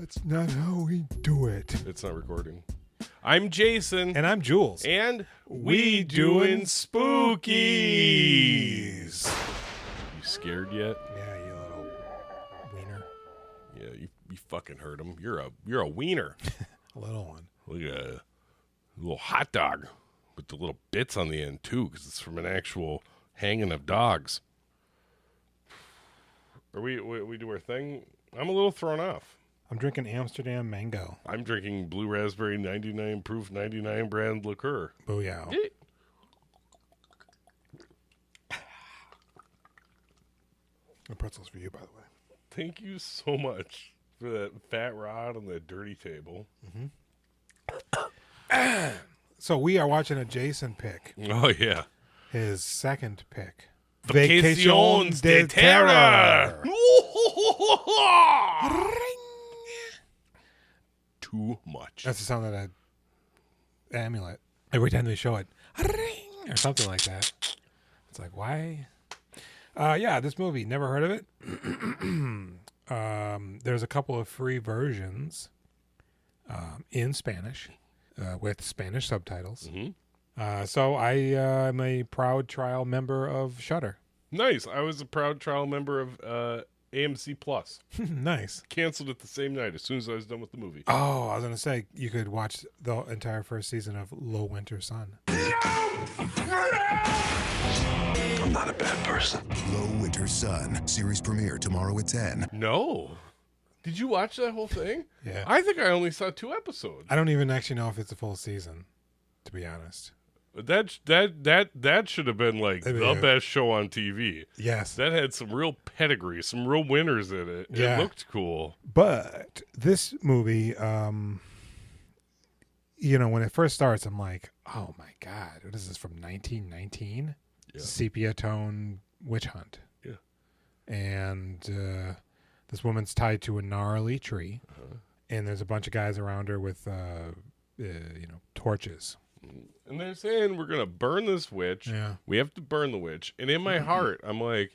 That's not how we do it. It's not recording. I'm Jason. And I'm Jules. And we doing spookies. You scared yet? Yeah, you little wiener. Yeah, you fucking heard him. You're a wiener. A little one. Look at a little hot dog with the little bits on the end too, because it's from an actual hanging of dogs. Are we do our thing? I'm a little thrown off. I'm drinking Amsterdam Mango. I'm drinking Blue Raspberry 99 proof 99 brand liqueur. Booyah. The pretzels for you, by the way. Thank you so much for that fat rod on that dirty table. Mm-hmm. So we are watching a Jason pick. Oh, yeah. His second pick. Vaccaciones De Terror. Too much. That's the sound of that amulet. Every time they show it. Or something like that. It's like, why? Yeah, this movie. Never heard of it. There's a couple of free versions in Spanish with Spanish subtitles. Mm-hmm. So I am a proud trial member of Shudder. Nice. I was a proud trial member of AMC Plus. Nice. Canceled it the same night as soon as I was done with the movie. Oh, I was going to say, you could watch the entire first season of Low Winter Sun. I'm not a bad person. Low Winter Sun. Series premiere tomorrow at 10. No. Did you watch that whole thing? Yeah. I think I only saw 2 episodes. I don't even actually know if it's a full season, to be honest. That should have been like the best show on TV. Yes. That had some real pedigree, some real winners in it. Yeah. It looked cool. But this movie, when it first starts, I'm like, oh my God, what is this, from 1919? Yeah. Sepia tone witch hunt. Yeah. And this woman's tied to a gnarly tree, and there's a bunch of guys around her with, torches. And they're saying we're going to burn this witch. Yeah. We have to burn the witch. And in my heart, I'm like,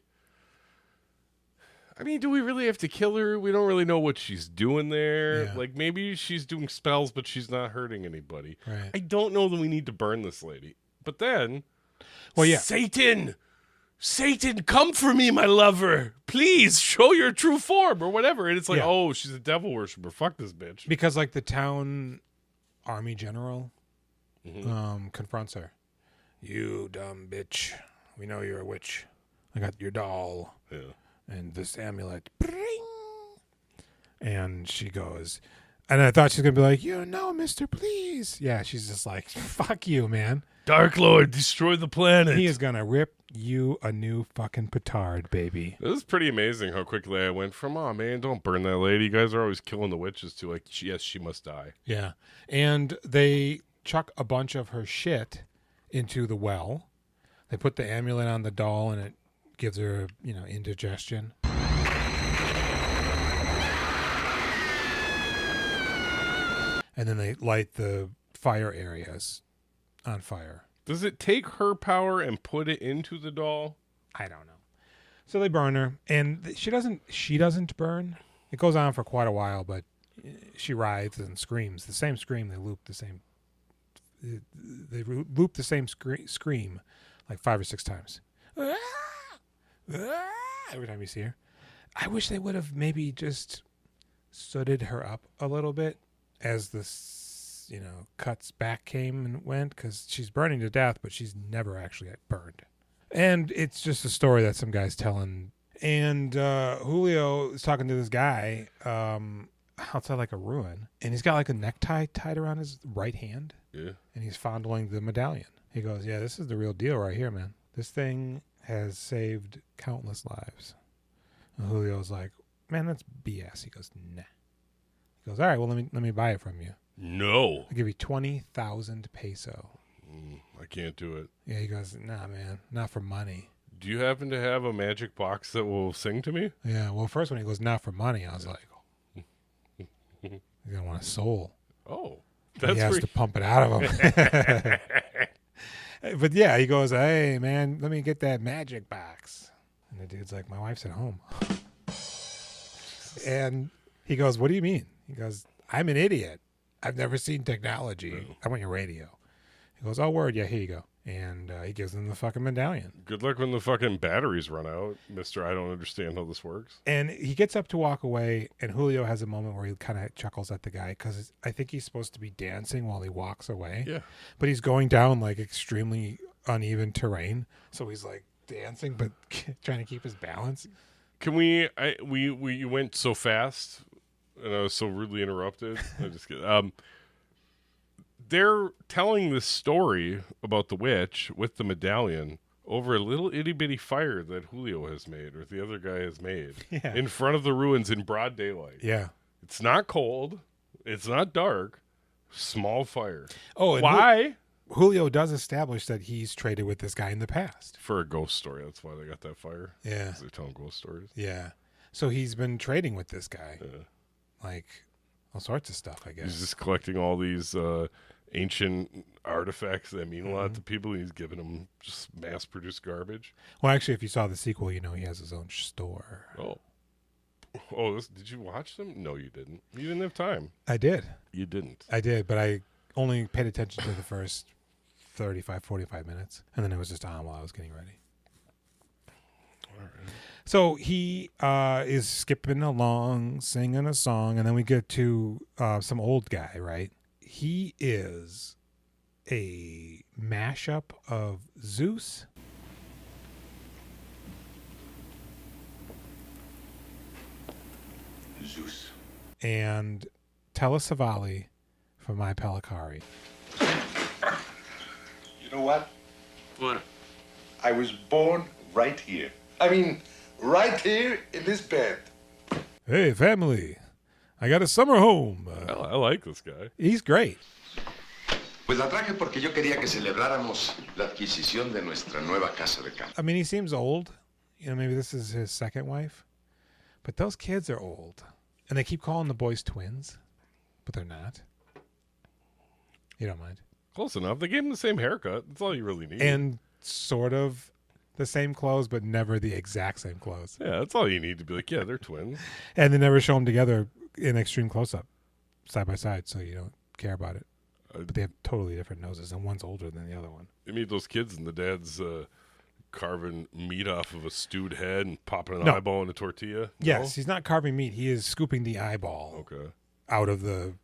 I mean, do we really have to kill her? We don't really know what she's doing there. Yeah. Like, maybe she's doing spells, but she's not hurting anybody. Right. I don't know that we need to burn this lady. But then, Well, yeah. Satan, come for me, my lover. Please show your true form or whatever. And it's like, oh, she's a devil worshiper. Fuck this bitch. Because, like, the town army general confronts her. You dumb bitch. We know you're a witch. I got your doll. Yeah. And this amulet. And she goes, and I thought she was going to be like, no, mister, please. Yeah, she's just like, fuck you, man. Dark Lord, destroy the planet. He is going to rip you a new fucking petard, baby. It was pretty amazing how quickly I went from, oh, man, don't burn that lady. You guys are always killing the witches, to like, yes, she must die. Yeah. And they chuck a bunch of her shit into the well. They put the amulet on the doll, and it gives her, indigestion. And then they light the fire areas on fire. Does it take her power and put it into the doll? I don't know. So they burn her, and she doesn't burn. It goes on for quite a while, but she writhes and screams. The same scream, they loop the same scream like 5 or 6 times. Every time you see her. I wish they would have maybe just sooted her up a little bit as this, cuts back came and went, because she's burning to death, but she's never actually burned. And it's just a story that some guy's telling. And Julio is talking to this guy outside like a ruin, and he's got like a necktie tied around his right hand. Yeah. And he's fondling the medallion. He goes, yeah, this is the real deal right here, man. This thing has saved countless lives. And Julio's like, man, that's BS. He goes, nah. He goes, all right, well, let me buy it from you. No. I'll give you 20,000 peso. I can't do it. Yeah, he goes, nah, man, not for money. Do you happen to have a magic box that will sing to me? Yeah, well, first when he goes, not for money, I was like, he's going to want a soul. Oh. He has to pump it out of him. But yeah, he goes, hey, man, let me get that magic box. And the dude's like, my wife's at home. And he goes, what do you mean? He goes, I'm an idiot. I've never seen technology. I want your radio. He goes, oh, word. Yeah, here you go. And he gives him the fucking medallion. Good luck when the fucking batteries run out, mister. I don't understand how this works. And he gets up to walk away, and Julio has a moment where he kind of chuckles at the guy because I think he's supposed to be dancing while he walks away. Yeah. But he's going down like extremely uneven terrain. So he's like dancing, but trying to keep his balance. Can we you went so fast, and I was so rudely interrupted. I just get they're telling this story about the witch with the medallion over a little itty bitty fire that Julio has made, or the other guy has made, in front of the ruins in broad daylight. Yeah. It's not cold. It's not dark. Small fire. Oh, and why? Julio does establish that he's traded with this guy in the past. For a ghost story. That's why they got that fire. Yeah. 'Cause they're telling ghost stories. Yeah. So he's been trading with this guy. Yeah. Like all sorts of stuff, I guess. He's just collecting all these ancient artifacts that mean a lot to people. He's giving them just mass-produced garbage. Well, actually, if you saw the sequel, you know he has his own store. Oh, did you watch them? No, you didn't. You didn't have time. I did. You didn't. I did, but I only paid attention to the first 35, 45 minutes, and then it was just on while I was getting ready. All right. So he is skipping along, singing a song, and then we get to some old guy, right? He is a mashup of Zeus, and Telesavali from My Pelicari. You know what? What? I was born right here. I mean, right here in this bed. Hey, family. I got a summer home. I like this guy. He's great. Pues la traje porque yo quería que celebráramos la adquisición de nuestra nueva casa de campo. I mean, he seems old. You know, maybe this is his second wife. But those kids are old. And they keep calling the boys twins. But they're not. You don't mind. Close enough. They gave him the same haircut. That's all you really need. And sort of the same clothes, but never the exact same clothes. Yeah, that's all you need to be like, yeah, they're twins. And they never show them together in extreme close-up, side by side, so you don't care about it. But they have totally different noses, and one's older than the other one. You meet those kids, and the dad's carving meat off of a stewed head and popping an No. eyeball in a tortilla. Yes, he's not carving meat. He is scooping the eyeball out of the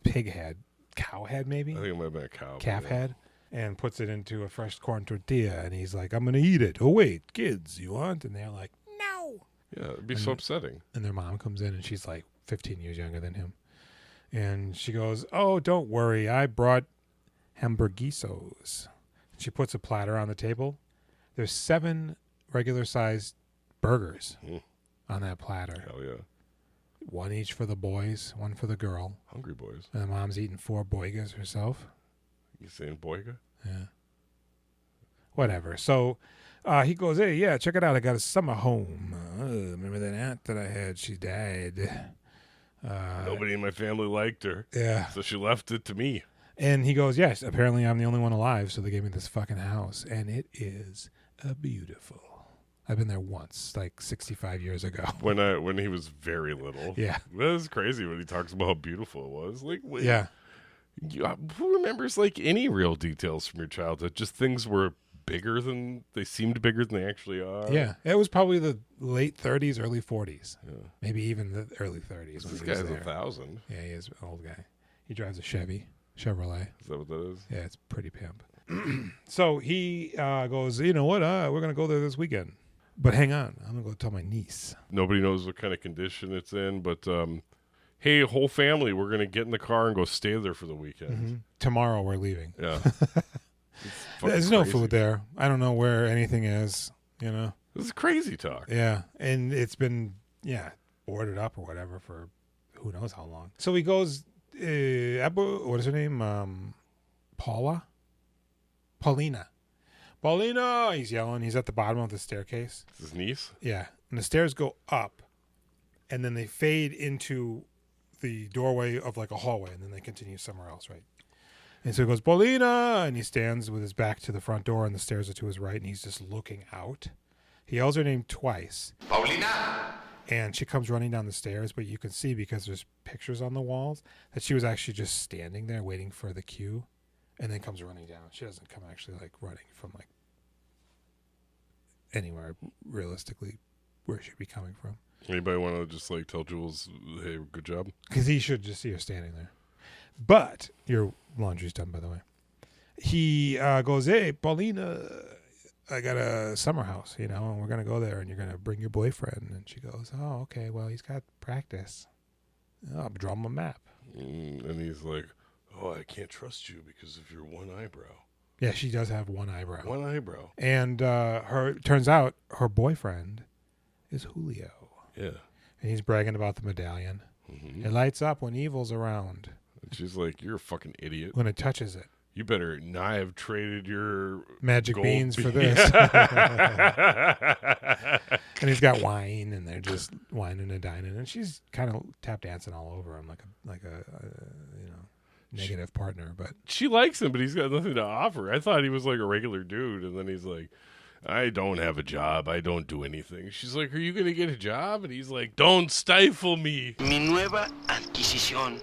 pig head, cow head maybe? I think it might have been a cow. Calf head, and puts it into a fresh corn tortilla, and he's like, I'm going to eat it. Oh, wait, kids, you want? And they're like, no. Yeah, it'd be so upsetting. And their mom comes in, and she's like 15 years younger than him. And she goes, oh, don't worry. I brought hamburguesos. She puts a platter on the table. There's 7 regular-sized burgers on that platter. Hell yeah. 1 each for the boys, 1 for the girl. Hungry boys. And the mom's eating 4 boigas herself. You saying boyga? Yeah. Whatever. So he goes, hey, yeah, check it out. I got a summer home. Remember that aunt that I had? She died. Nobody in my family liked her. Yeah. So she left it to me. And he goes, yes, apparently I'm the only one alive, so they gave me this fucking house. And it is beautiful. I've been there once, like 65 years ago. When he was very little. Yeah. That was crazy when he talks about how beautiful it was. Like, wait, Yeah. who remembers like any real details from your childhood? Just things were they seemed bigger than they actually are. Yeah. It was probably the late 30s, early 40s. Yeah. Maybe even the early 30s. This guy's 1,000. Yeah, he is an old guy. He drives a Chevrolet. Is that what that is? Yeah, it's pretty pimp. So he goes, you know what? We're going to go there this weekend. But hang on. I'm going to go tell my niece. Nobody knows what kind of condition it's in, but hey, whole family, we're going to get in the car and go stay there for the weekend. Mm-hmm. Tomorrow we're leaving. Yeah. There's no food there. I don't know where anything is, you know. This is crazy talk. Yeah, and it's been, boarded up or whatever for who knows how long. So he goes, what is her name? Paulina. Paulina! He's yelling. He's at the bottom of the staircase. His niece? Yeah, and the stairs go up, and then they fade into the doorway of like a hallway, and then they continue somewhere else, right? And so he goes, Paulina! And he stands with his back to the front door, and the stairs are to his right, and he's just looking out. He yells her name twice. Paulina! And she comes running down the stairs, but you can see because there's pictures on the walls that she was actually just standing there waiting for the cue, and then comes running down. She doesn't come actually like running from like anywhere realistically where she'd be coming from. Anybody want to just like tell Jules, hey, good job? Because he should just see her standing there. But your laundry's done, by the way. He goes, hey, Paulina, I got a summer house, and we're going to go there, and you're going to bring your boyfriend. And she goes, oh, okay, well, he's got practice. I'll draw him a map. And he's like, oh, I can't trust you because of your one eyebrow. Yeah, she does have one eyebrow. One eyebrow. And turns out her boyfriend is Julio. Yeah. And he's bragging about the medallion. Mm-hmm. It lights up when evil's around. And she's like, you're a fucking idiot. When it touches it. You better not have traded your magic beans for this. And he's got wine, and they're just whining and dining, and she's kind of tap dancing all over him like a negative partner. But she likes him, but he's got nothing to offer. I thought he was like a regular dude, and then he's like, I don't have a job. I don't do anything. She's like, are you going to get a job? And he's like, don't stifle me. Mi nueva adquisición.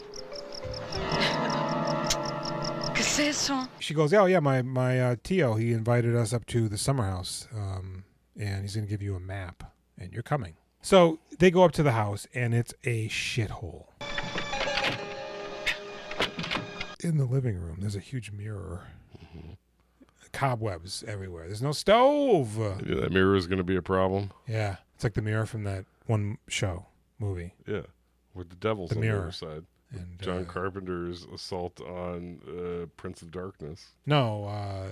¿Qué es eso? She goes, oh, yeah, my Tio, he invited us up to the summer house, and he's going to give you a map, and you're coming. So they go up to the house, and it's a shithole. In the living room, there's a huge mirror. Mm-hmm. Cobwebs everywhere. There's no stove. Yeah, that mirror is going to be a problem. Yeah, it's like the mirror from that one movie. Yeah, with the devil's on the other side. And John Carpenter's assault on Prince of Darkness. No, I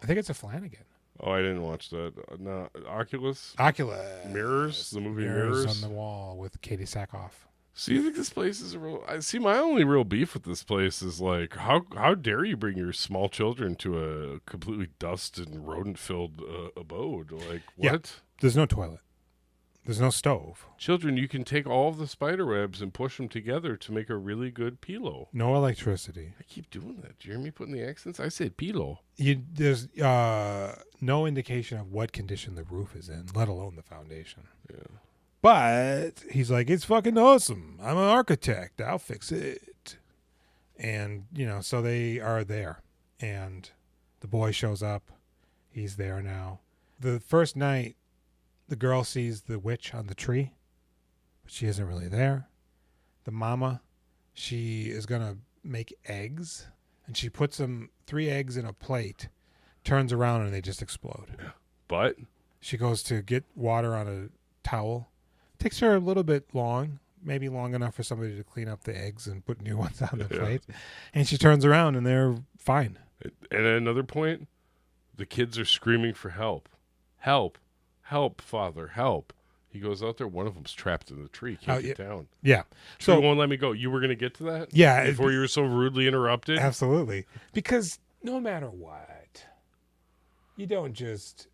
think it's a Flanagan. Oh, I didn't watch that. No, Oculus. Mirrors. The movie Mirrors on the wall with Katie Sackhoff. So you think this place is a real? I see. My only real beef with this place is like, how dare you bring your small children to a completely dust and rodent filled abode? Like what? Yeah, there's no toilet. There's no stove. Children, you can take all of the spider webs and push them together to make a really good pillow. No electricity. I keep doing that. Do you hear me putting the accents? I said pillow. There's no indication of what condition the roof is in, let alone the foundation. Yeah. But he's like, it's fucking awesome. I'm an architect. I'll fix it. And, so they are there. And the boy shows up. He's there now. The first night, the girl sees the witch on the tree, but she isn't really there. The mama, she is going to make eggs, and she puts 3 eggs in a plate, turns around, and they just explode. Yeah. But she goes to get water on a towel. Takes her a little bit long, maybe long enough for somebody to clean up the eggs and put new ones on the plate. And she turns around, and they're fine. And at another point, the kids are screaming for help. Help. Help, Father, help. He goes out there. One of them's trapped in the tree. Can't get down. Yeah. So won't let me go. You were going to get to that? Yeah. Before you were so rudely interrupted? Absolutely. Because no matter what, you don't just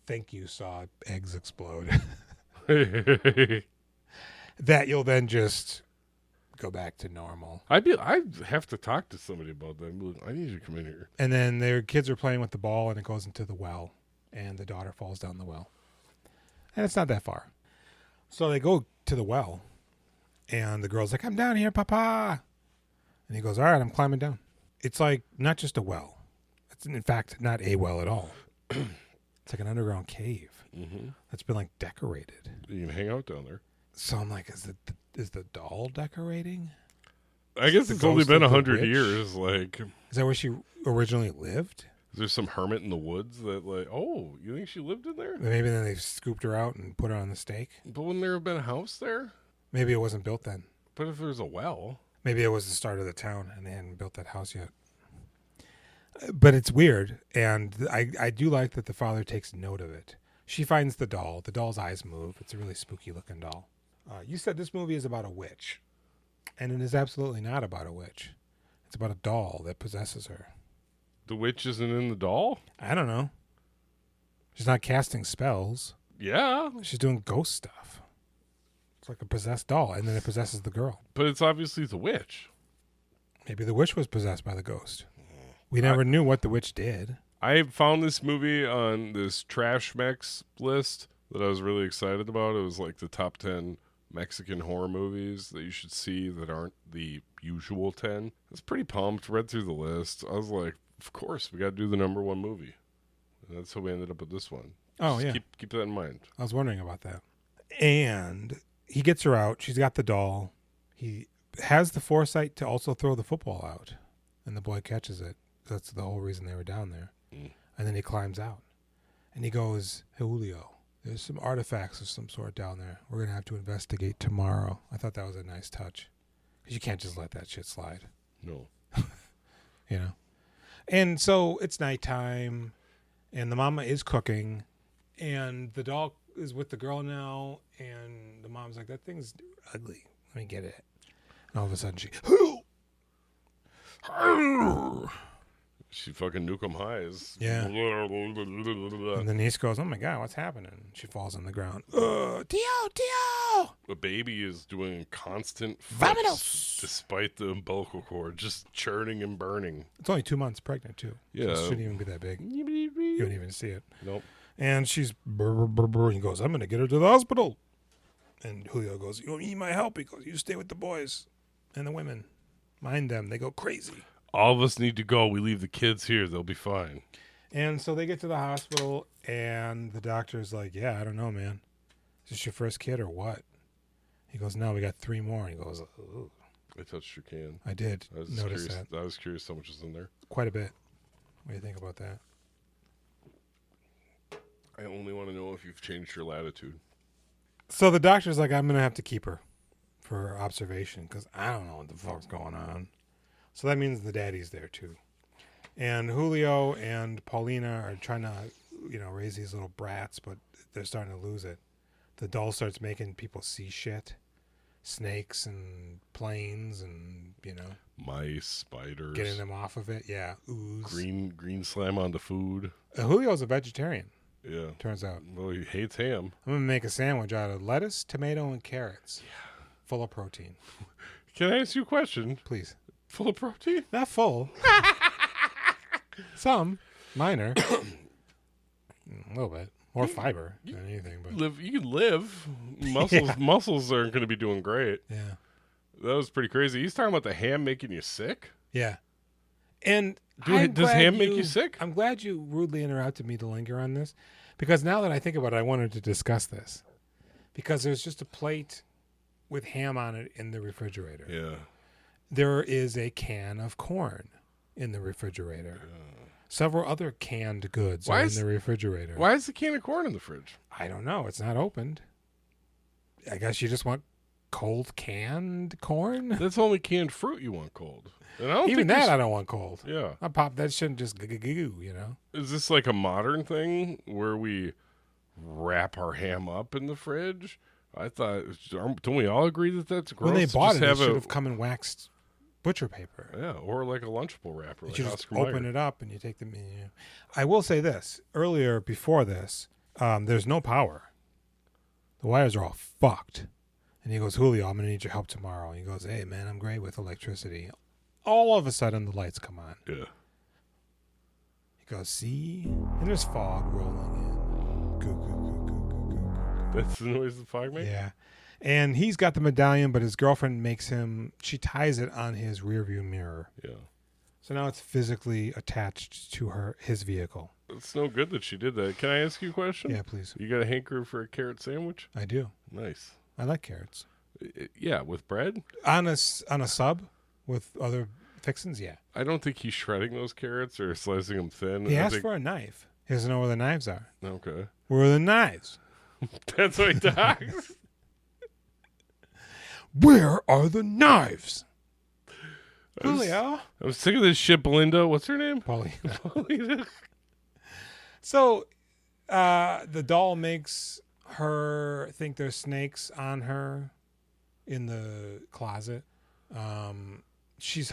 think you saw eggs explode. That you'll then just go back to normal. I'd have to talk to somebody about that. I need you to come in here. And then their kids are playing with the ball, and it goes into the well. And the daughter falls down the well. And it's not that far. So they go to the well. And the girl's like, I'm down here, Papa. And he goes, all right, I'm climbing down. It's like not just a well. It's, in fact, not a well at all. It's like an underground cave that's been, like, decorated. You can hang out down there. So I'm like, is the doll decorating? I guess it's only been 100 years. Like, is that where she originally lived? Is there some hermit in the woods that, like, oh, you think she lived in there? Maybe then they scooped her out and put her on the stake. But wouldn't there have been a house there? Maybe it wasn't built then. But if there's a well. Maybe it was the start of the town and they hadn't built that house yet. But it's weird. And I do like that the father takes note of it. She finds the doll. The doll's eyes move. It's a really spooky looking doll. You said this movie is about a witch. And it is absolutely not about a witch. It's about a doll that possesses her. The witch isn't in the doll? I don't know. She's not casting spells. Yeah. She's doing ghost stuff. It's like a possessed doll, and then it possesses the girl. But it's obviously the witch. Maybe the witch was possessed by the ghost. We never knew what the witch did. I found this movie on this Trash Mex list that I was really excited about. It was like the top 10 Mexican horror movies that you should see that aren't the usual 10. I was pretty pumped, read through the list. I was like, of course, we got to do the number one movie. And that's how we ended up with this one. Oh, Just yeah. Keep that in mind. I was wondering about that. And he gets her out. She's got the doll. He has the foresight to also throw the football out. And the boy catches it. That's the whole reason they were down there. Mm. And then he climbs out. And he goes, "Hey, Julio, there's some artifacts of some sort down there. We're going to have to investigate tomorrow." I thought that was a nice touch. Because you can't just let that shit slide. No. You know? And so it's nighttime. And the mama is cooking. And the doll is with the girl now. And the mom's like, "That thing's ugly. Let me get it." And all of a sudden she... She fucking nuke 'em highs. Yeah. And the niece goes, "Oh my God, what's happening?" She falls on the ground. Tio! The baby is doing constant Vamonos! flips despite the umbilical cord just churning and burning. It's only 2 months pregnant, too. Yeah. So it shouldn't even be that big. You don't even see it. Nope. And she's and he goes, "I'm going to get her to the hospital." And Julio goes, "You need my help." He goes, "You stay with the boys and the women. Mind them. They go crazy." All of us need to go. We leave the kids here. They'll be fine. And so they get to the hospital, and the doctor's like, "Yeah, I don't know, man. Is this your first kid or what?" He goes, "No, we got 3 more." And he goes, "Ooh." I touched your can. I did I was notice curious. that. I was curious how much is in there. Quite a bit. What do you think about that? I only want to know if you've changed your latitude. So the doctor's like, "I'm going to have to keep her for observation because I don't know what the fuck's going on." So that means the daddy's there too. And Julio and Paulina are trying to, raise these little brats, but they're starting to lose it. The doll starts making people see shit. Snakes and planes and, Mice, spiders. getting them off of it. Yeah. Ooze. Green slam onto food. Julio's a vegetarian, Yeah. turns out. Well, he hates ham. I'm going to make a sandwich out of lettuce, tomato, and carrots. Yeah. Full of protein. Can I ask you a question? Please. Full of protein? Not full. Some. Minor. A little bit. More fiber than anything. But You can live. Yeah. Muscles aren't going to be doing great. yeah. That was pretty crazy. He's talking about the ham making you sick? Yeah. And Does ham make you sick? I'm glad you rudely interrupted me to linger on this. Because now that I think about it, I wanted to discuss this. Because there's just a plate with ham on it in the refrigerator. Yeah. There is a can of corn in the refrigerator. Several other canned goods are in the refrigerator. Why is the can of corn in the fridge? I don't know. It's not opened. I guess you just want cold canned corn? That's only canned fruit you want cold. And I don't Even think that I don't want cold. Yeah. I pop that shit and just goo, Is this like a modern thing where we wrap our ham up in the fridge? I thought, don't we all agree that that's gross? When they bought it, it Just should have come in waxed butcher paper. Yeah, or like a Lunchable wrapper. You Like just Oscar open Mayer. it up and you take them. I will say this. Earlier, before this, there's no power. The wires are all fucked. And he goes, "Julio, I'm going to need your help tomorrow." And he goes, "Hey, man, I'm great with electricity." All of a sudden, the lights come on. Yeah. He goes, "See?" And there's fog rolling in. Goo, goo, goo, goo, goo, goo, goo. That's the noise the fog makes? Yeah. And he's got the medallion, but his girlfriend she ties it on his rearview mirror. Yeah. So now it's physically attached to his vehicle. It's no good that she did that. Can I ask you a question? Yeah, please. You got a hankering for a carrot sandwich? I do. Nice. I like carrots. Yeah, with bread? On a sub with other fixings, yeah. I don't think he's shredding those carrots or slicing them thin. He I asked think... for a knife. He doesn't know where the knives are. Okay. Where are the knives? That's what he talks. Where are the knives? Julio. I'm sick of this shit, Belinda. What's her name? Paulina. So the doll makes her think there's snakes on her in the closet. She's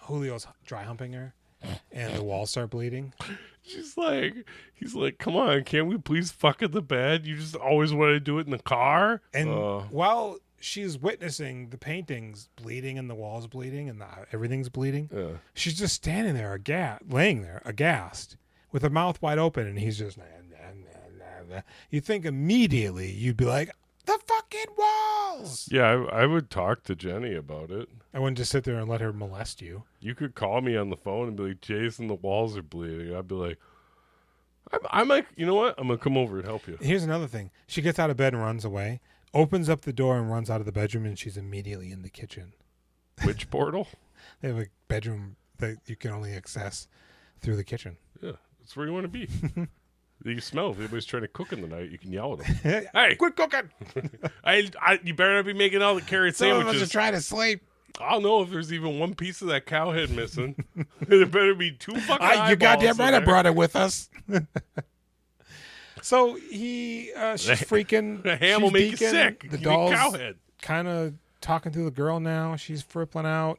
Julio's dry humping her, and the walls start bleeding. He's like, come on, can't we please fuck in the bed? You just always want to do it in the car? And while she's witnessing the paintings bleeding and the walls bleeding and everything's bleeding, she's just standing there, laying there, aghast, with her mouth wide open, and he's just You think immediately you'd be like, the fucking walls. Yeah, I would talk to Jenny about it. I wouldn't just sit there and let her molest you. You could call me on the phone and be like, Jason, the walls are bleeding. I'd be like, I'm like, you know what? I'm going to come over and help you. Here's another thing. She gets out of bed and runs away, opens up the door and runs out of the bedroom, and she's immediately in the kitchen. Which portal? They have a bedroom that you can only access through the kitchen. Yeah, that's where you want to be. You smell. If anybody's trying to cook in the night, you can yell at them. Hey, quit cooking! you better not be making all the carrot Some of us sandwiches. are trying to sleep. I don't know if there's even one piece of that cow head missing. There better be 2 fucking eyeballs. You goddamn in right I there. brought it with us. So she's freaking. The ham will she's make you deaking. sick. The You need cow doll's head. kind of talking to the girl now. She's frippling out.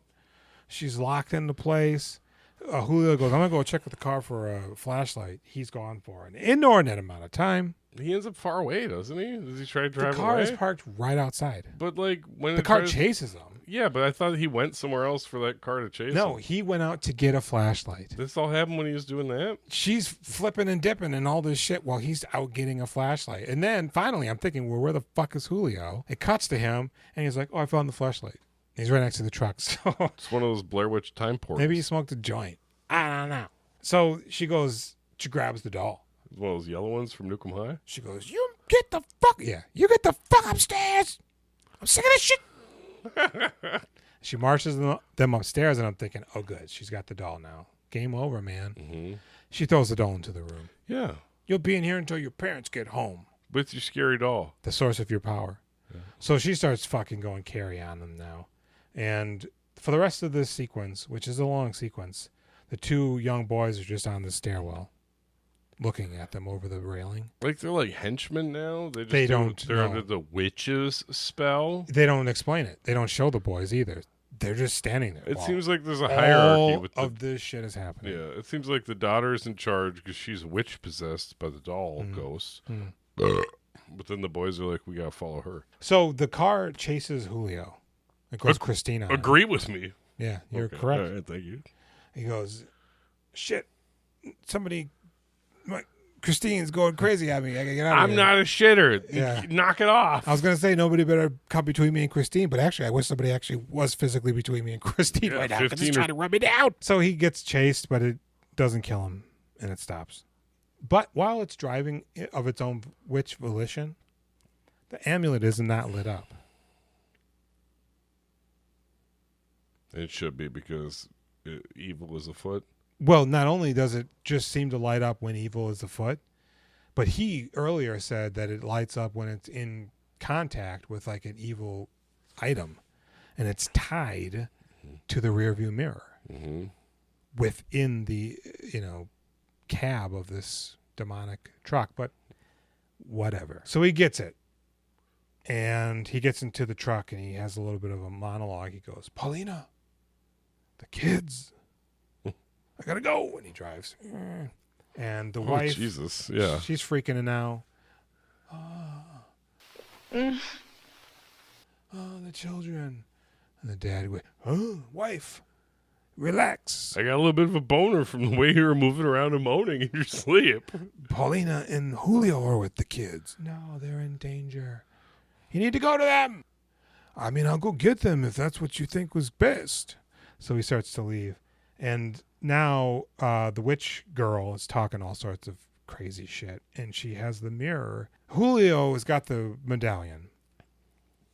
She's locked into place. Julio goes, I'm going to go check with the car for a flashlight. He's gone for an inordinate amount of time. He ends up far away, doesn't he? Does he try to drive The car away? is parked right outside. But like when The it car tries- chases him. Yeah, but I thought he went somewhere else for that car to chase No, him. he went out to get a flashlight. This all happened when he was doing that? She's flipping and dipping and all this shit while he's out getting a flashlight. And then finally, I'm thinking, well, where the fuck is Julio? It cuts to him, and he's like, oh, I found the flashlight. He's right next to the truck. So It's one of those Blair Witch time portals. maybe he smoked a joint. I don't know. So she grabs the doll. One of those yellow ones from Nukem High. She goes, you get the fuck upstairs. I'm sick of this shit. She marches them upstairs, and I'm thinking, oh, good. She's got the doll now. Game over, man. Mm-hmm. She throws the doll into the room. Yeah, You'll be in here until your parents get home. with your scary doll. The source of your power. Yeah. So she starts fucking going carry on them now. And for the rest of this sequence, which is a long sequence, the 2 young boys are just on the stairwell looking at them over the railing. Like they're like henchmen now. They don't They're know. under the witch's spell. They don't explain it. They don't show the boys either. They're just standing there. It while seems like there's a hierarchy all with of this shit is happening. Yeah, it seems like the daughter's in charge because she's witch possessed by the doll ghost. Mm. But then the boys are like, we gotta follow her. So the car chases Julio. It goes Christina. Agree with me. Yeah, you're Okay, correct. all right, thank you. He goes, shit, Christine's going crazy at me. I gotta get out of I'm here. not a shitter. Yeah. Knock it off. I was going to say nobody better come between me and Christine, but actually I wish somebody actually was physically between me and Christine Yeah, right now because 15 he's or- trying to rub me down. So he gets chased, but it doesn't kill him, and it stops. But while it's driving of its own witch volition, the amulet is not lit up. It should be because evil is afoot. Well, not only does it just seem to light up when evil is afoot, but he earlier said that it lights up when it's in contact with like an evil item, and it's tied to the rearview mirror within the cab of this demonic truck. But whatever. So he gets it, and he gets into the truck, and he has a little bit of a monologue. He goes, "Paulina, the kids. I gotta go," and he drives. And the wife, Jesus, yeah. she's freaking out now. The children. And the dad went, wife, relax. I got a little bit of a boner from the way you were moving around and moaning in your sleep. Paulina and Julio are with the kids. No, they're in danger. You need to go to them. I mean, I'll go get them if that's what you think was best. So he starts to leave. And now the witch girl is talking all sorts of crazy shit, and she has the mirror. Julio has got the medallion.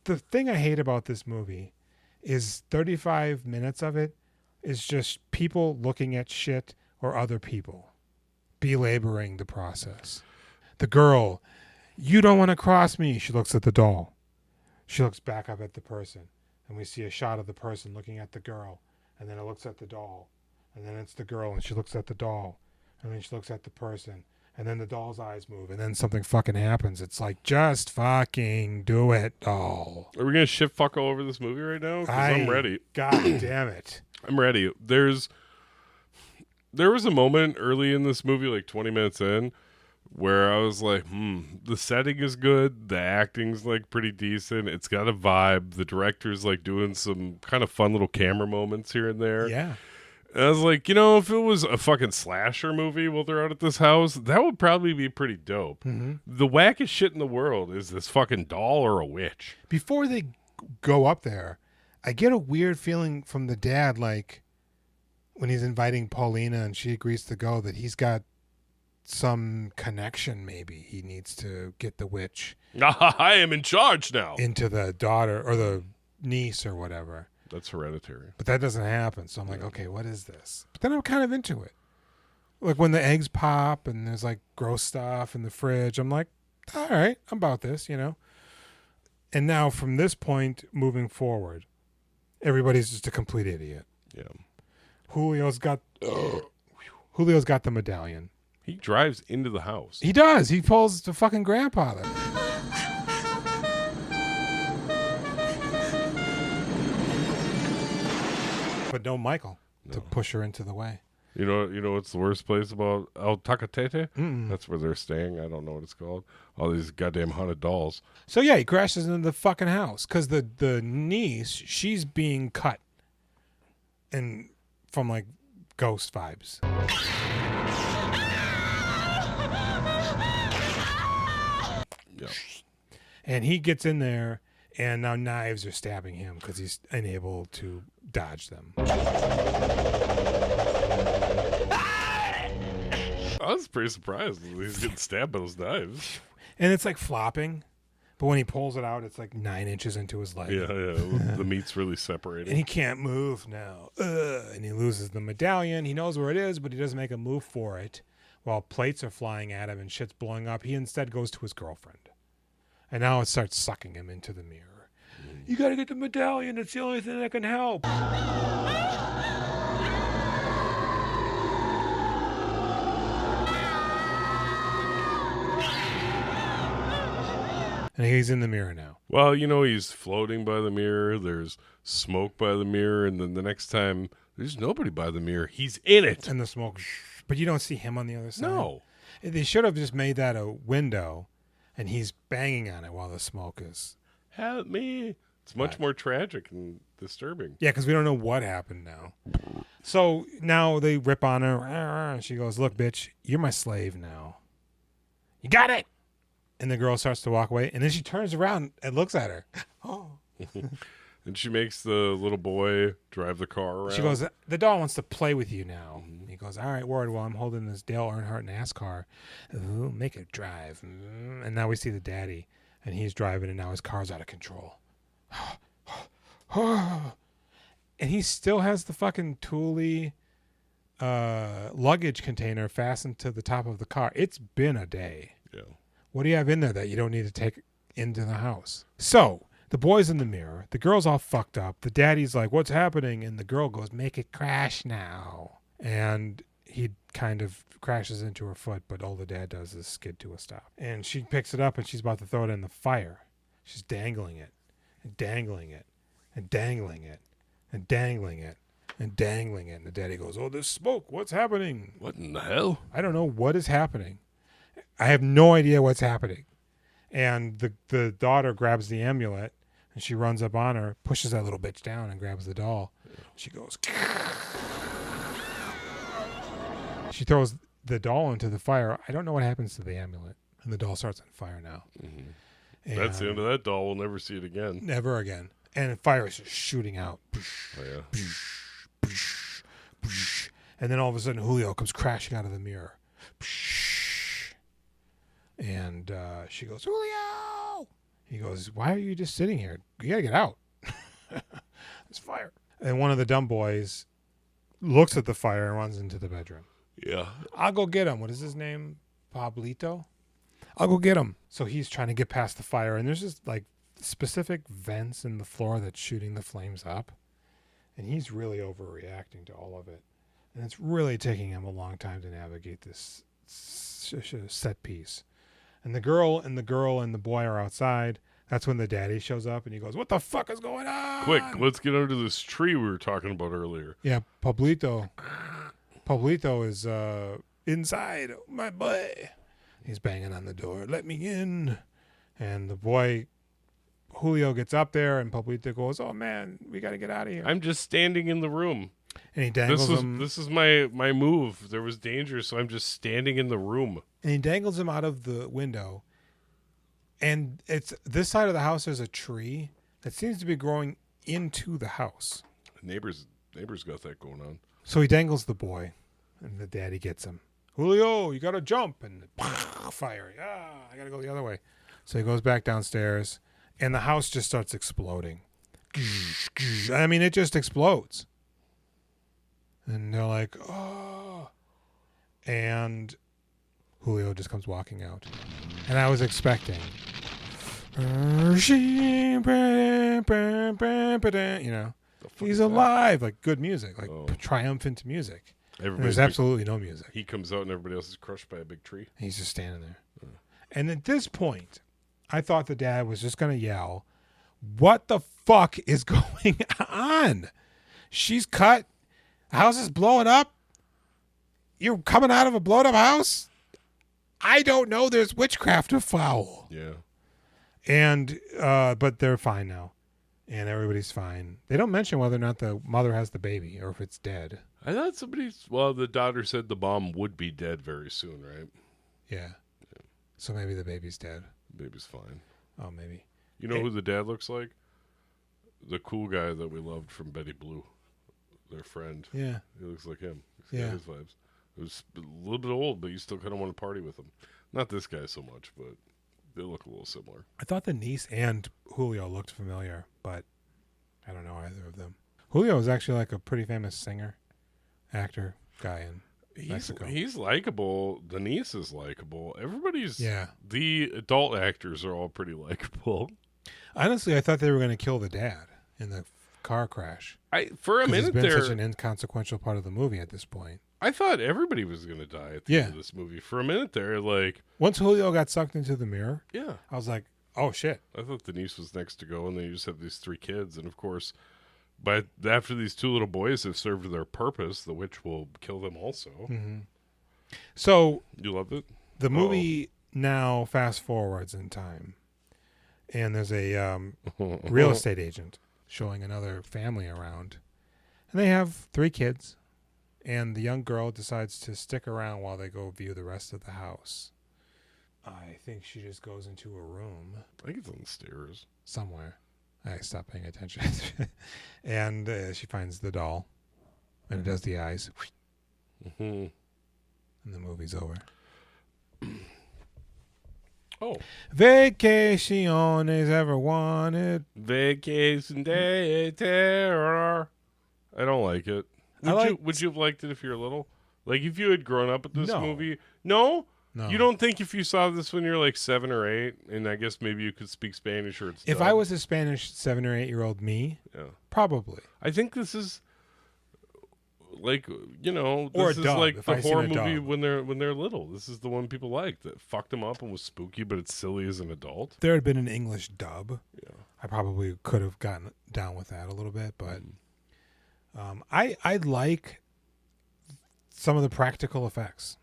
The thing I hate about this movie is 35 minutes of it is just people looking at shit or other people, belaboring the process. The girl, you don't want to cross me. She looks at the doll. She looks back up at the person, and we see a shot of the person looking at the girl. And then it looks at the doll. And then it's the girl, and she looks at the doll. And then she looks at the person. And then the doll's eyes move. And then something fucking happens. It's like, just fucking do it, doll. Are we going to shit fuck all over this movie right now? Because I'm ready. God damn it. I'm ready. There was a moment early in this movie, like 20 minutes in, where I was like, the setting is good. The acting's like pretty decent. It's got a vibe. The director's like doing some kind of fun little camera moments here and there. Yeah. And I was like, if it was a fucking slasher movie while they're out at this house, that would probably be pretty dope. Mm-hmm. The wackest shit in the world is this fucking doll or a witch. Before they go up there, I get a weird feeling from the dad, like when he's inviting Paulina and she agrees to go, that he's got some connection. Maybe he needs to get the witch I am in charge now. into the daughter or the niece or whatever. That's Hereditary. But that doesn't happen. So I'm like, okay, what is this? But then I'm kind of into it. Like when the eggs pop and there's like gross stuff in the fridge, I'm like, all right, I'm about this, And now from this point moving forward, everybody's just a complete idiot. Yeah. Julio's got the medallion. He drives into the house. He does. He pulls the fucking grandpa there. But no Michael to push her into the way. You know what's the worst place about El Tacatete? Mm-mm. That's where they're staying. I don't know what it's called. All these goddamn haunted dolls. So yeah, he crashes into the fucking house because the niece, she's being cut, and from like ghost vibes. Yeah. And he gets in there, and now knives are stabbing him because he's unable to dodge them. I was pretty surprised that he's getting stabbed by those knives. And it's like flopping, but when he pulls it out, it's like 9 inches into his leg. Yeah. The meat's really separated. And he can't move now. And he loses the medallion. He knows where it is, but he doesn't make a move for it. While plates are flying at him and shit's blowing up, he instead goes to his girlfriend. And now it starts sucking him into the mirror. You got to get the medallion. It's the only thing that can help. And he's in the mirror now. Well, he's floating by the mirror. There's smoke by the mirror. And then the next time, there's nobody by the mirror. He's in it. And the smoke. But you don't see him on the other side. No. They should have just made that a window, and he's banging on it while the smoke is. Help me. It's much more tragic and disturbing. Yeah, because we don't know what happened now. So now they rip on her, and she goes, "Look, bitch, you're my slave now. You got it." And the girl starts to walk away, and then she turns around and looks at her. Oh. And she makes the little boy drive the car around. She goes, "The doll wants to play with you now." Mm-hmm. He goes, "All right, word. Well, I'm holding this Dale Earnhardt NASCAR. Ooh, make it drive." And now we see the daddy, and he's driving, and now his car's out of control. And he still has the fucking Thule luggage container fastened to the top of the car. It's been a day. Yeah. What do you have in there that you don't need to take into the house? So the boy's in the mirror. The girl's all fucked up. The daddy's like, "What's happening?" And the girl goes, "Make it crash now." And he kind of crashes into her foot, but all the dad does is skid to a stop. And she picks it up, and she's about to throw it in the fire. She's dangling it, and dangling it, and dangling it, and dangling it, and dangling it. And the daddy goes, "Oh, there's smoke. What's happening?" What in the hell? I don't know what is happening. I have no idea what's happening. And the daughter grabs the amulet, and she runs up on her, pushes that little bitch down, and grabs the doll. She goes. She throws the doll into the fire. I don't know what happens to the amulet. And the doll starts on fire now. Mm-hmm. That's the end of that doll. We'll never see it again. Never again. And fire is just shooting out. Oh, yeah. And then all of a sudden, Julio comes crashing out of the mirror. And she goes, "Julio!" He goes, "Why are you just sitting here? You got to get out. There's fire." And one of the dumb boys looks at the fire and runs into the bedroom. Yeah. "I'll go get him." What is his name? Pablito? "I'll go get him." So he's trying to get past the fire, and there's just like specific vents in the floor that's shooting the flames up. And he's really overreacting to all of it. And it's really taking him a long time to navigate this set piece. And the girl and the boy are outside. That's when the daddy shows up, and he goes, "What the fuck is going on?" Quick, let's get under this tree we were talking about earlier. Yeah, Pablito is inside. "Oh, my boy." He's banging on the door. "Let me in." And the boy Julio gets up there, and Pablito goes, "Oh man, we got to get out of here." I'm just standing in the room. And he dangles him. This is my move. There was danger, so I'm just standing in the room. And he dangles him out of the window. And it's this side of the house. There's a tree that seems to be growing into the house. Neighbors got that going on. So he dangles the boy, and the daddy gets him. Julio, you got to jump, and fire. I got to go the other way. So he goes back downstairs, and the house just starts exploding. I mean, it just explodes. And they're like, oh. And Julio just comes walking out. And I was expecting, he's alive. Like good music, like triumphant music. There's absolutely no music. He comes out and everybody else is crushed by a big tree. He's just standing there. And at this point, I thought the dad was just going to yell, "What the fuck is going on? She's cut. The house is blowing up. You're coming out of a blown up house? I don't know. There's witchcraft afoul." Yeah. And, but they're fine now. And everybody's fine. They don't mention whether or not the mother has the baby or if it's dead. I thought the daughter said the mom would be dead very soon, right? Yeah. So maybe the baby's dead. Baby's fine. Oh, maybe. You know who the dad looks like? The cool guy that we loved from Betty Blue. Their friend. Yeah. He looks like him. He's got Yeah. his vibes. He was a little bit old, but you still kind of want to party with him. Not this guy so much, but they look a little similar. I thought the niece and Julio looked familiar, but I don't know either of them. Julio is actually like a pretty famous singer, actor, guy in Mexico. He's likable. The niece is likable. Everybody's... Yeah. The adult actors are all pretty likable. Honestly, I thought they were going to kill the dad in the car crash. For a 'Cause minute he's been there... such an inconsequential part of the movie at this point. I thought everybody was going to die at the end of this movie. For a minute there, like... Once Julio got sucked into the mirror, Yeah. I was like, oh, shit. I thought the niece was next to go, and then you just have these three kids. And, of course, after these two little boys have served their purpose, the witch will kill them also. Mm-hmm. So... You love it? The movie now fast forwards in time. And there's a real estate agent showing another family around. And they have 3 kids. And the young girl decides to stick around while they go view the rest of the house. I think she just goes into a room. I think it's on the stairs. Somewhere. I stopped paying attention. And she finds the doll. And it does the eyes. Mm-hmm. And the movie's over. Oh. Vacaciones ever wanted. Vacation de terror. I don't like it. Would you have liked it if you were little? Like if you had grown up with this movie? No? No. You don't think if you saw this when you were like 7 or 8, and I guess maybe you could speak Spanish or it's If dubbed? I was a Spanish 7 or 8 year old me, probably. I think this is like, Or this a is dub, like if the I seen horror a movie dub. when they're little. This is the one people liked that fucked them up and was spooky, but it's silly as an adult. If there had been an English dub, Yeah. I probably could have gotten down with that a little bit. But I like some of the practical effects.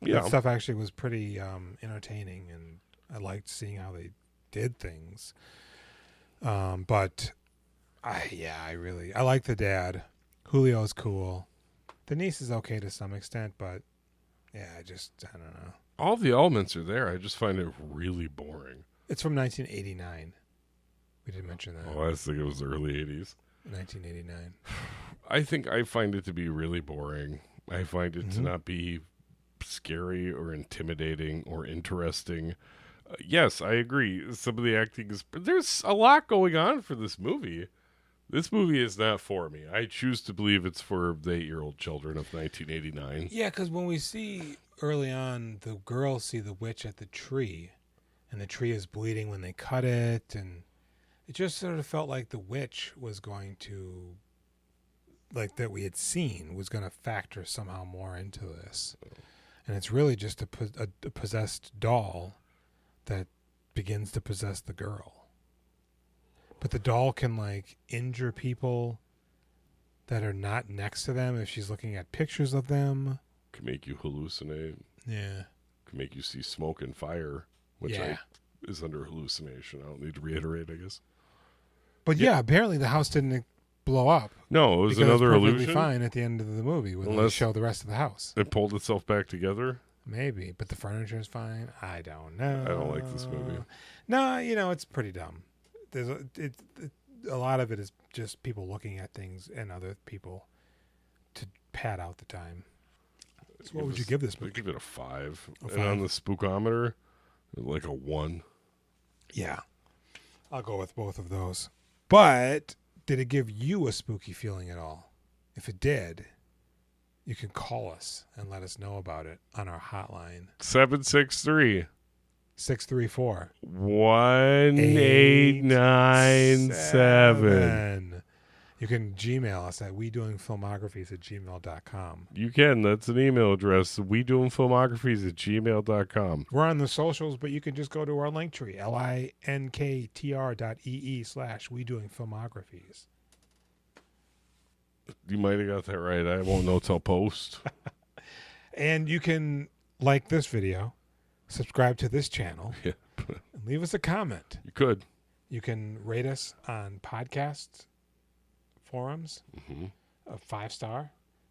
Yeah. That stuff actually was pretty entertaining, and I liked seeing how they did things. But I like the dad. Julio's cool. The niece is okay to some extent, but I don't know. All the elements are there. I just find it really boring. It's from 1989. We didn't mention that. Oh, I think it was the early 80s. 1989. I find it to be really boring. I find it to not be scary or intimidating or interesting. Yes, I agree. Some of the acting is... There's a lot going on for this movie. This movie is not for me. I choose to believe it's for the 8-year-old children of 1989. Yeah, because when we see early on, the girls see the witch at the tree, and the tree is bleeding when they cut it, and it just sort of felt like the witch was going to, like that we had seen, was going to factor somehow more into this. And it's really just a possessed doll that begins to possess the girl. But the doll can, like, injure people that are not next to them if she's looking at pictures of them. Can make you hallucinate. Yeah. Can make you see smoke and fire, which Yeah. is under hallucination. I don't need to reiterate, I guess. But yeah, apparently the house didn't blow up. No, it was Because another it's perfectly illusion. fine at the end of the movie when they Unless- show the rest of the house. It pulled itself back together. Maybe, but the furniture is fine. I don't know. I don't like this movie. No, it's pretty dumb. There's a lot of it is just people looking at things and other people to pad out the time. So what would you give this I'd movie? give it a 5. A And on 5? the spookometer, like a 1. Yeah, I'll go with both of those. But did it give you a spooky feeling at all? If it did, you can call us and let us know about it on our hotline 763 634 1897. You can Gmail us at wedoingfilmographies@gmail.com. You can. That's an email address. wedoingfilmographies@gmail.com. We're on the socials, but you can just go to our link tree, linktr.ee/wedoingfilmographies. You might have got that right. I won't know till post. And you can like this video, subscribe to this channel, Yeah. and leave us a comment. You could. You can rate us on podcast forums, Mm-hmm. a 5-star.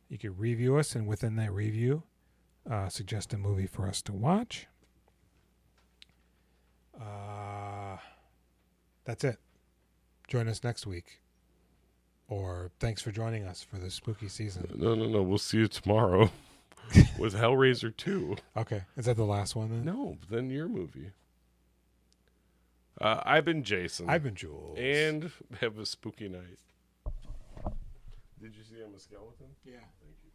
You can review us, and within that review, suggest a movie for us to watch. That's it. Join us next week. Or thanks for joining us for the spooky season. No. We'll see you tomorrow with Hellraiser 2. Okay. Is that the last one then? No, then your movie. I've been Jason. I've been Jules. And have a spooky night. Did you see I'm a skeleton? Yeah. Thank you.